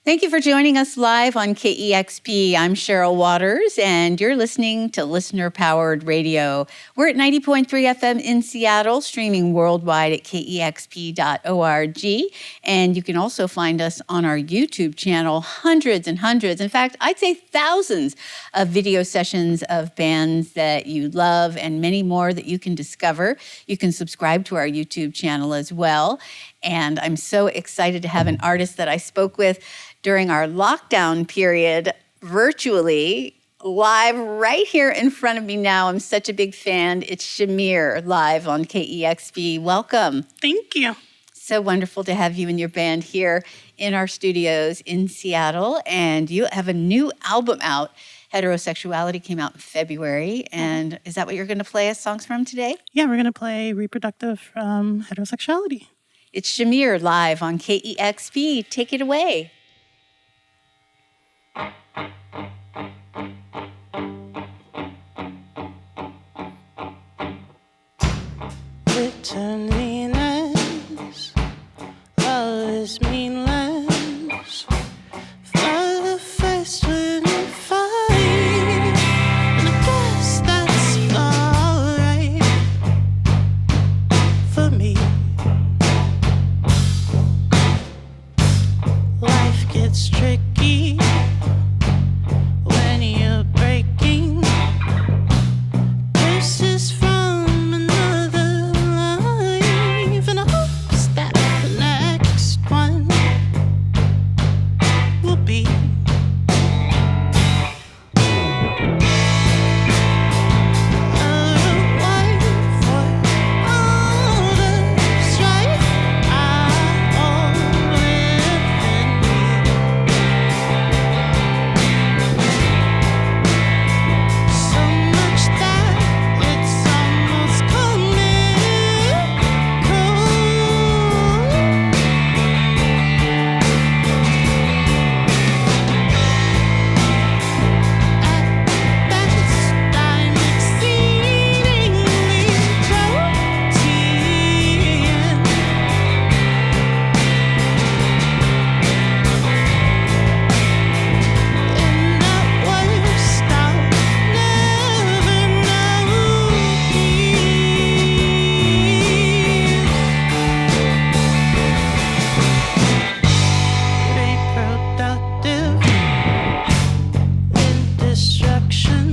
Thank you for joining us live on KEXP. I'm Cheryl Waters, and you're listening to Listener-Powered Radio. We're at 90.3 FM in Seattle, streaming worldwide at KEXP.org. And you can also find us on our YouTube channel, hundreds and hundreds, in fact, I'd say thousands of video sessions of bands that you love and many more that you can discover. You can subscribe to our YouTube channel as well. And I'm so excited to have an artist that I spoke with during our lockdown period virtually, live right here in front of me now. I'm such a big fan. It's Shamir live on KEXP. Welcome. Thank you. So wonderful to have you and your band here in our studios in Seattle. And you have a new album out. Heterosexuality came out in February. And is that what you're going to play us songs from today? Yeah, we're going to play Reproductive from Heterosexuality. It's Shamir live on KEXP. Take it away. Bitterness, love is meaningless. Father faced with a fight, and I guess that's alright for me. Life gets tricky when you're breaking. This is from another life, and I hope that the next one will be. A wife for all the strife I hold within me. So much that it's almost At best, I'm exceedingly protean. In that worst, I'll never know peace. Reproductive in destruction,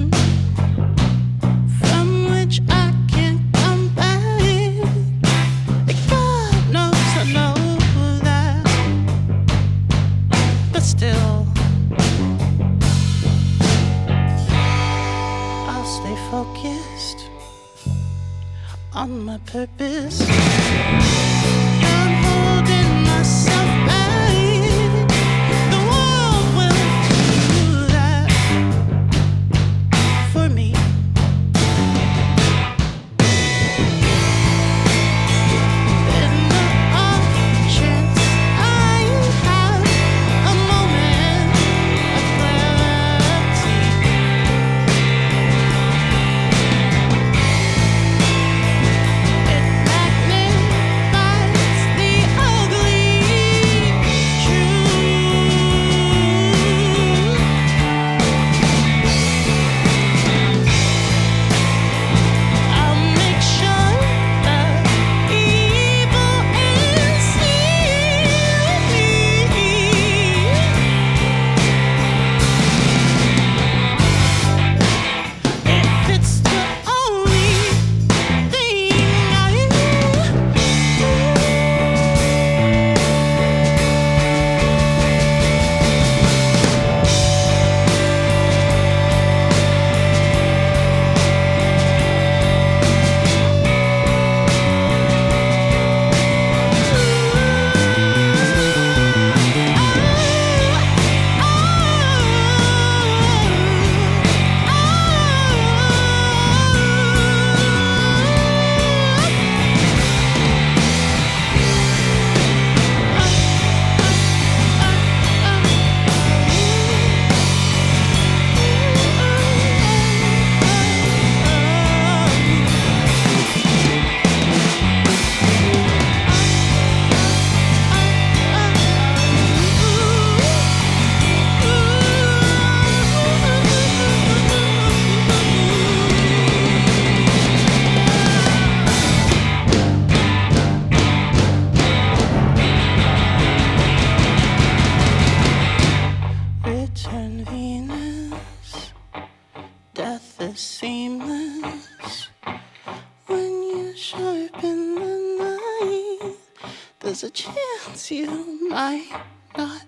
from which I can't come back. God knows I know that, but still, I'll stay focused on my purpose. I'm holding myself back. The world will do that for me. In the off chance I have a moment of clarity, it magnifies seamless. When you sharpen the knife, there's a chance you might not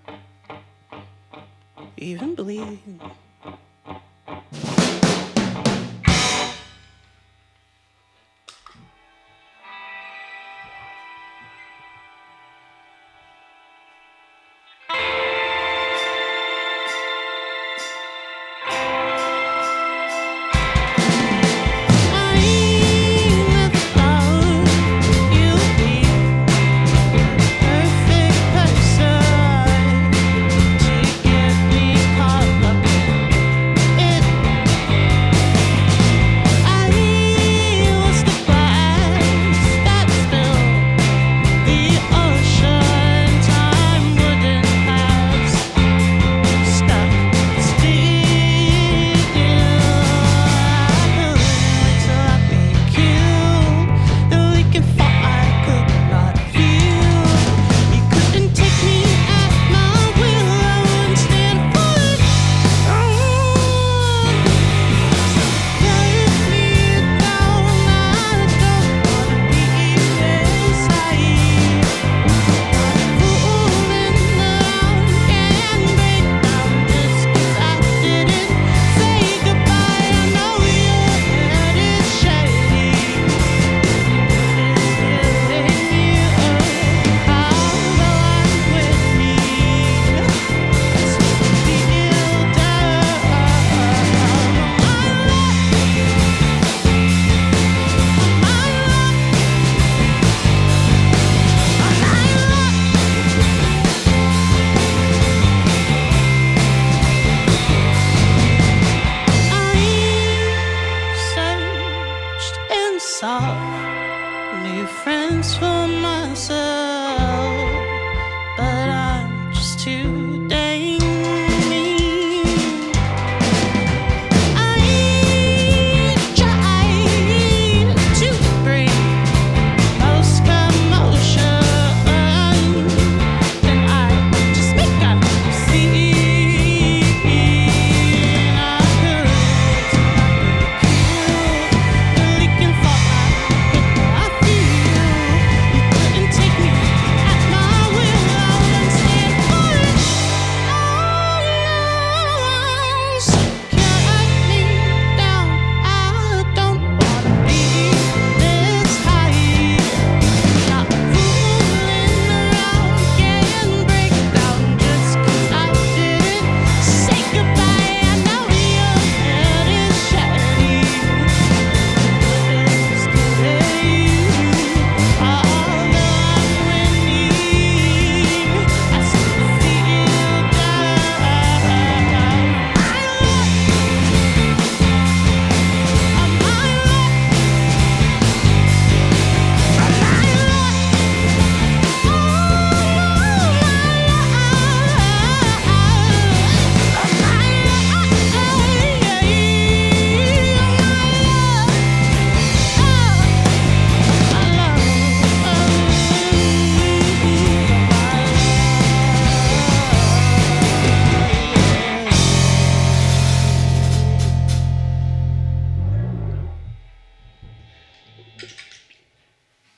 even bleed.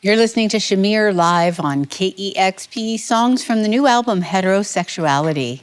You're listening to Shamir live on KEXP, songs from the new album Heterosexuality.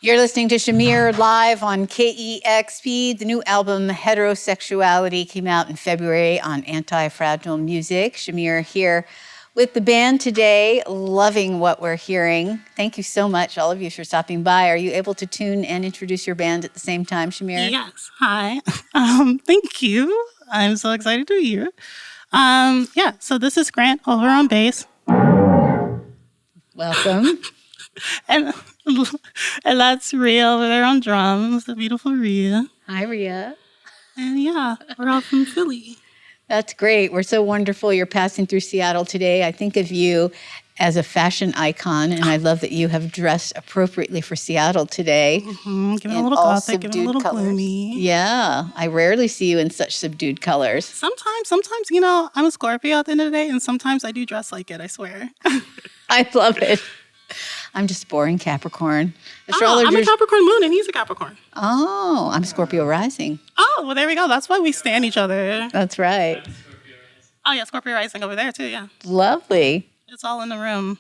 You're listening to Shamir live on KEXP. The new album, Heterosexuality, came out in February on Anti-Fragile Music. Shamir here with the band today, loving what we're hearing. Thank you so much, all of you, for stopping by. Are you able to tune and introduce your band at the same time, Shamir? Yes. Hi. Thank you. I'm so excited to be here. So this is Grant over on bass. Welcome. And that's Rhea over there on drums, the beautiful Rhea. Hi, Rhea. And yeah, we're all from Philly. That's great. We're so wonderful you're passing through Seattle today. I think of you as a fashion icon, and I love that you have dressed appropriately for Seattle today. Mm-hmm. Give it a little gothic, give it a little gloomy. Yeah, I rarely see you in such subdued colors. Sometimes, you know, I'm a Scorpio at the end of the day, and sometimes I do dress like it, I swear. I love it. I'm just boring Capricorn. I'm a Capricorn moon, and he's a Capricorn. Oh, I'm Scorpio rising. Oh, well, there we go. That's why we stand each other. That's right. Oh, yeah, Scorpio rising over there, too, yeah. Lovely. It's all in the room.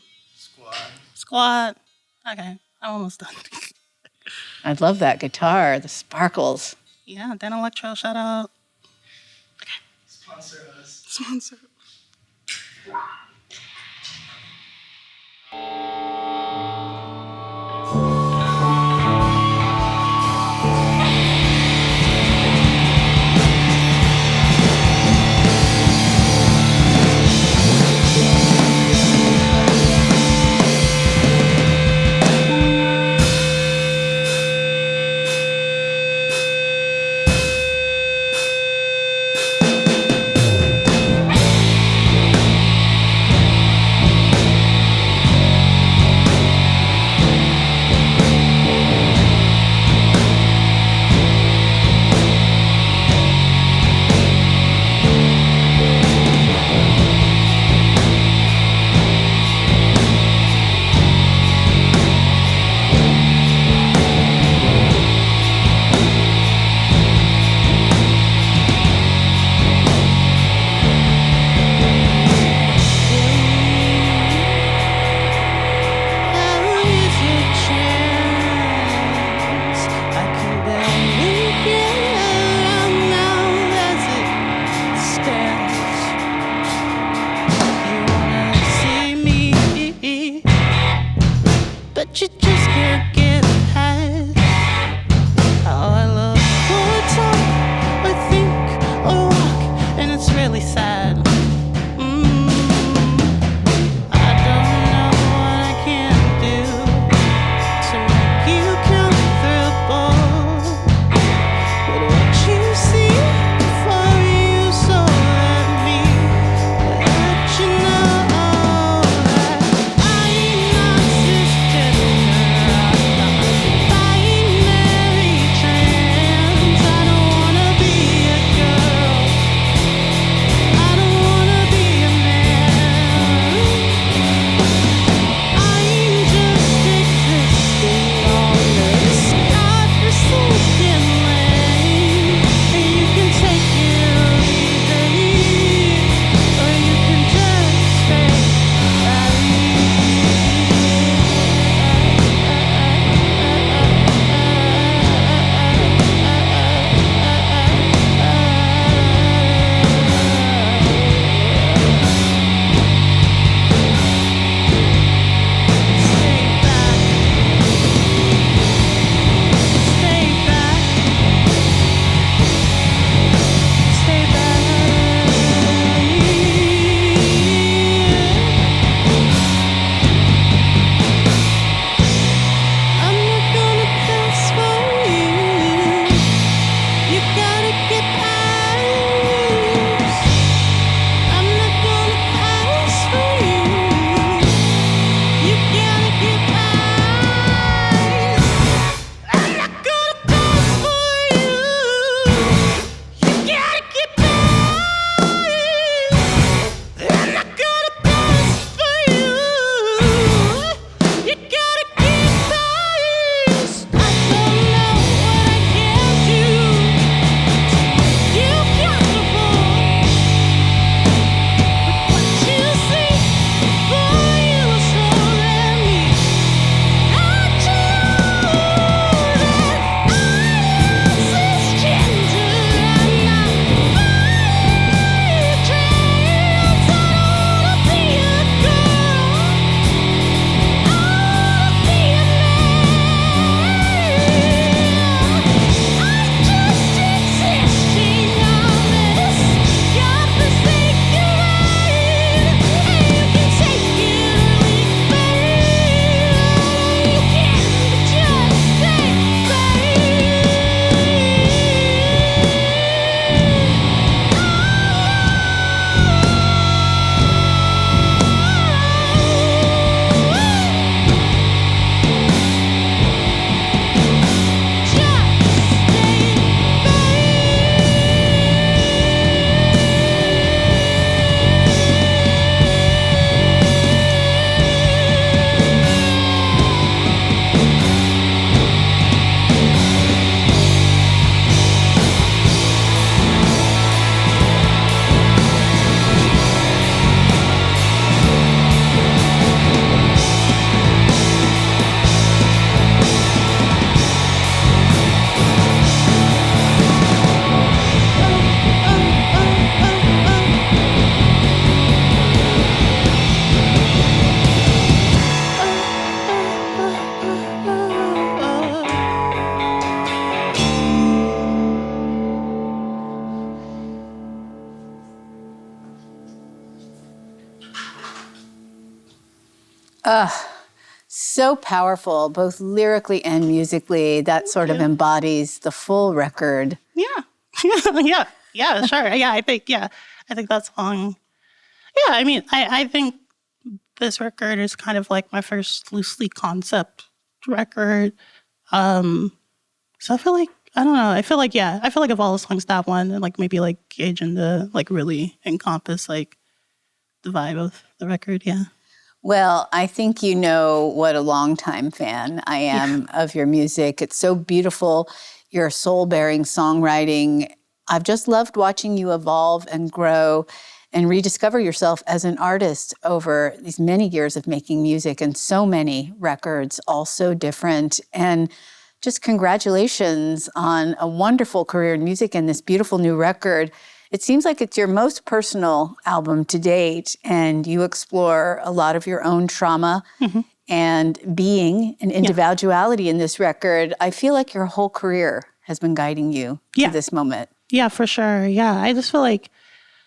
Squad. Okay, I'm almost done. I love that guitar, the sparkles. Yeah, Dan Electro, shout out. Okay. Sponsor. So powerful, both lyrically and musically. That sort of embodies the full record. Yeah. Yeah, sure. I think that song. Yeah, I mean, I think this record is kind of like my first loosely concept record. So I feel like, I don't know, I feel like of all the songs, that one, and like maybe like Gauge and the like really encompass like the vibe of the record, yeah. Well, I think you know what a longtime fan I am of your music. It's so beautiful, your soul-bearing songwriting. I've just loved watching you evolve and grow and rediscover yourself as an artist over these many years of making music and so many records, all so different. And just congratulations on a wonderful career in music and this beautiful new record. It seems like it's your most personal album to date, and you explore a lot of your own trauma and being and individuality in this record. I feel like your whole career has been guiding you to this moment. Yeah, for sure. Yeah, I just feel like,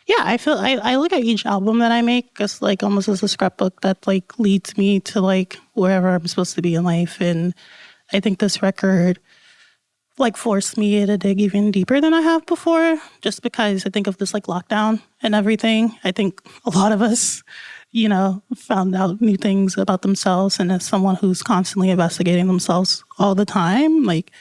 I look at each album that I make as like almost as a scrapbook that like leads me to like wherever I'm supposed to be in life. And I think this record like forced me to dig even deeper than I have before, just because I think of this like lockdown and everything. I think a lot of us, found out new things about themselves. And as someone who's constantly investigating themselves all the time, like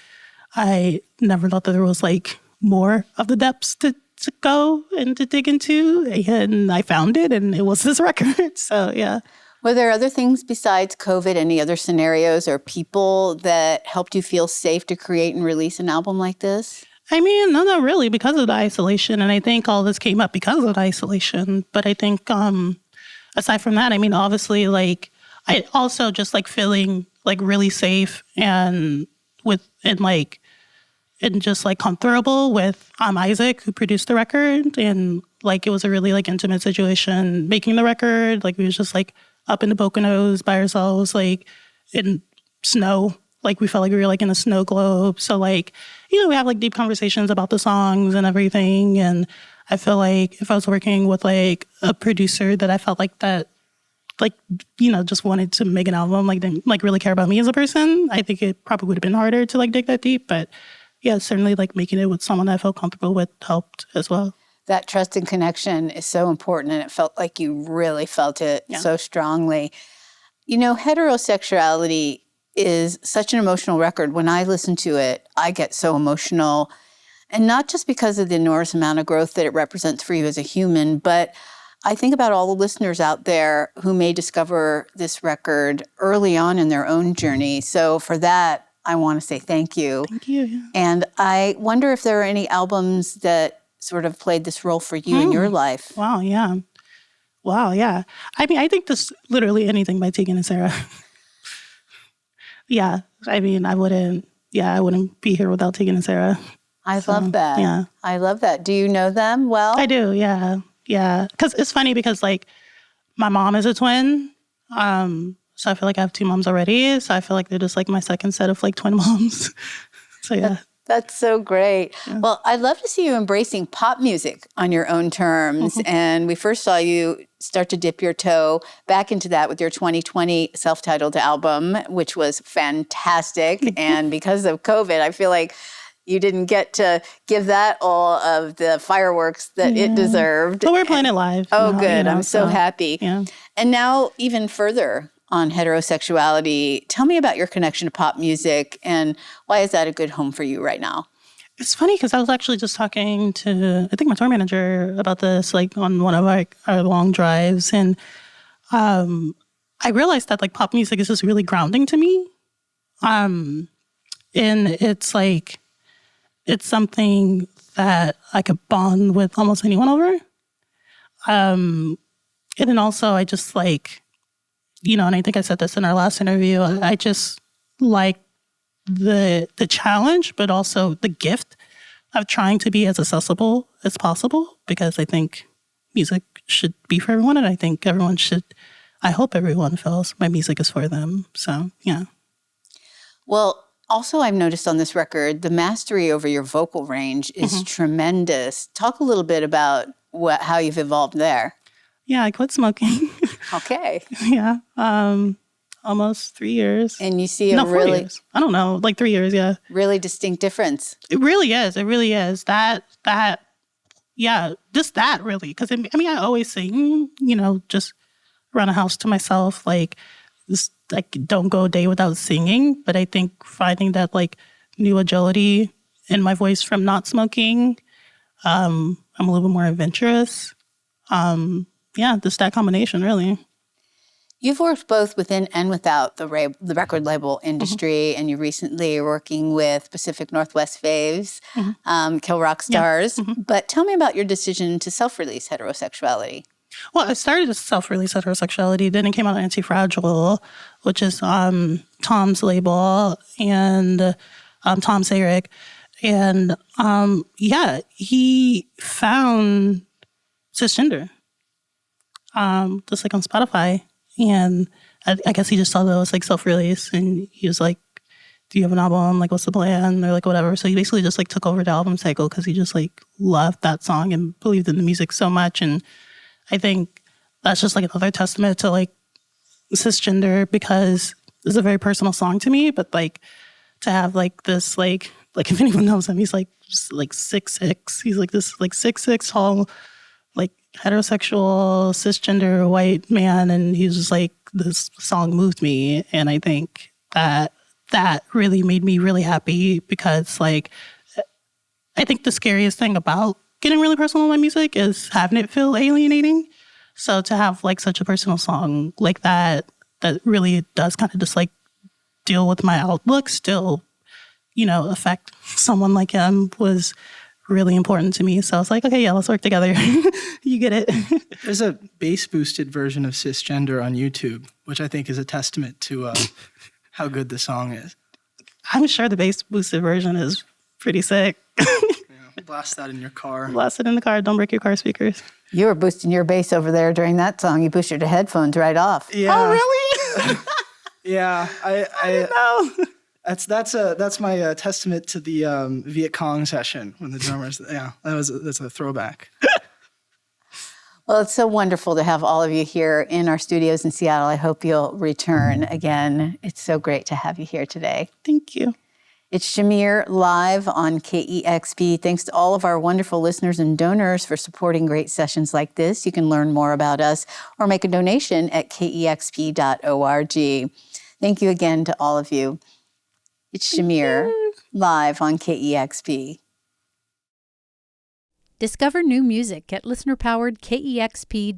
I never thought that there was like more of the depths to go and to dig into. And I found it, and it was this record. So, yeah. Were there other things besides COVID, any other scenarios or people that helped you feel safe to create and release an album like this? I mean, no, not really, because of the isolation. And I think all this came up because of the isolation. But I think aside from that, I mean, obviously, like, I also just like feeling like really safe and just like comfortable with Isaac, who produced the record. And like, it was a really like intimate situation making the record. Like, we was just like up in the Poconos by ourselves, like in snow. Like we felt like we were like in a snow globe. So like, we have like deep conversations about the songs and everything. And I feel like if I was working with like a producer that I felt like that, like, just wanted to make an album, like didn't like really care about me as a person, I think it probably would have been harder to like dig that deep. But yeah, certainly like making it with someone I felt comfortable with helped as well. That trust and connection is so important, and it felt like you really felt it so strongly. Heterosexuality is such an emotional record. When I listen to it, I get so emotional, and not just because of the enormous amount of growth that it represents for you as a human, but I think about all the listeners out there who may discover this record early on in their own journey. So for that, I want to say thank you. Thank you. Yeah. And I wonder if there are any albums that sort of played this role for you in your life. Wow, yeah. I mean, I think this literally anything by Tegan and Sarah. Yeah, I mean, I wouldn't be here without Tegan and Sarah. I love that. Yeah. I love that. Do you know them well? I do, yeah. Yeah, because it's funny because like my mom is a twin. So I feel like I have two moms already. So I feel like they're just like my second set of like twin moms. So yeah. That's so great. Yeah. Well, I'd love to see you embracing pop music on your own terms. And we first saw you start to dip your toe back into that with your 2020 self-titled album, which was fantastic. And because of COVID, I feel like you didn't get to give that all of the fireworks that it deserved. But we're playing it live. Oh, good. I'm so happy. Yeah. And now even further on heterosexuality, tell me about your connection to pop music and why is that a good home for you right now? It's funny because I was actually just talking to, I think, my tour manager about this, like on one of our long drives. And I realized that like pop music is just really grounding to me. And it's like, it's something that I could bond with almost anyone over. And then also I just like, and I think I said this in our last interview, I just like the challenge, but also the gift of trying to be as accessible as possible, because I think music should be for everyone. And I think I hope everyone feels my music is for them. So, yeah. Well, also I've noticed on this record, the mastery over your vocal range is tremendous. Talk a little bit about how you've evolved there. Yeah, I quit smoking. Okay. Yeah. almost 3 years. And you see a No, 4 really, years. I don't know, like 3 years, yeah. really distinct difference. It really is. It really is. Yeah, just that really. Because I mean, I always sing, just run a house to myself. Like, just, like, don't go a day without singing. But I think finding that like new agility in my voice from not smoking, I'm a little bit more adventurous. Yeah, just that combination, really. You've worked both within and without the record label industry, and you recently are working with Pacific Northwest Faves, Kill Rock Stars. Yeah. But tell me about your decision to self-release Heterosexuality. Well, I started as self-release Heterosexuality. Then it came out on Anti-Fragile, which is Tom's label, and Tom Sayrick. And yeah, he found Cisgender, just like on Spotify. And I guess he just saw that it was like self-release, and he was like, do you have an album? Like, what's the plan? Or like, whatever. So he basically just like took over the album cycle because he just like loved that song and believed in the music so much. And I think that's just like another testament to like Cisgender, because it's a very personal song to me. But like to have like this, like if anyone knows him, he's like just like 6'6". He's like this like 6'6" tall, like heterosexual, cisgender white man. And he's just like, this song moved me. And I think that really made me really happy, because like, I think the scariest thing about getting really personal with my music is having it feel alienating. So to have like such a personal song like that really does kind of just like deal with my outlook, still, affect someone like him, was really important to me. So I was like, okay, yeah, let's work together. You get it. There's a bass boosted version of Cisgender on YouTube, which I think is a testament to how good the song is. I'm sure the bass boosted version is pretty sick. Blast that in your car. Blast it in the car. Don't break your car speakers. You were boosting your bass over there during that song. You boosted your headphones right off. Yeah. Oh, really? Yeah, I didn't know. That's my testament to the Viet Cong session when the drummers. Yeah, that's a throwback. Well, it's so wonderful to have all of you here in our studios in Seattle. I hope you'll return again. It's so great to have you here today. Thank you. It's Shamir live on KEXP. Thanks to all of our wonderful listeners and donors for supporting great sessions like this. You can learn more about us or make a donation at kexp.org. Thank you again to all of you. It's Shamir live on KEXP. Discover new music at listener-powered KEXP.org.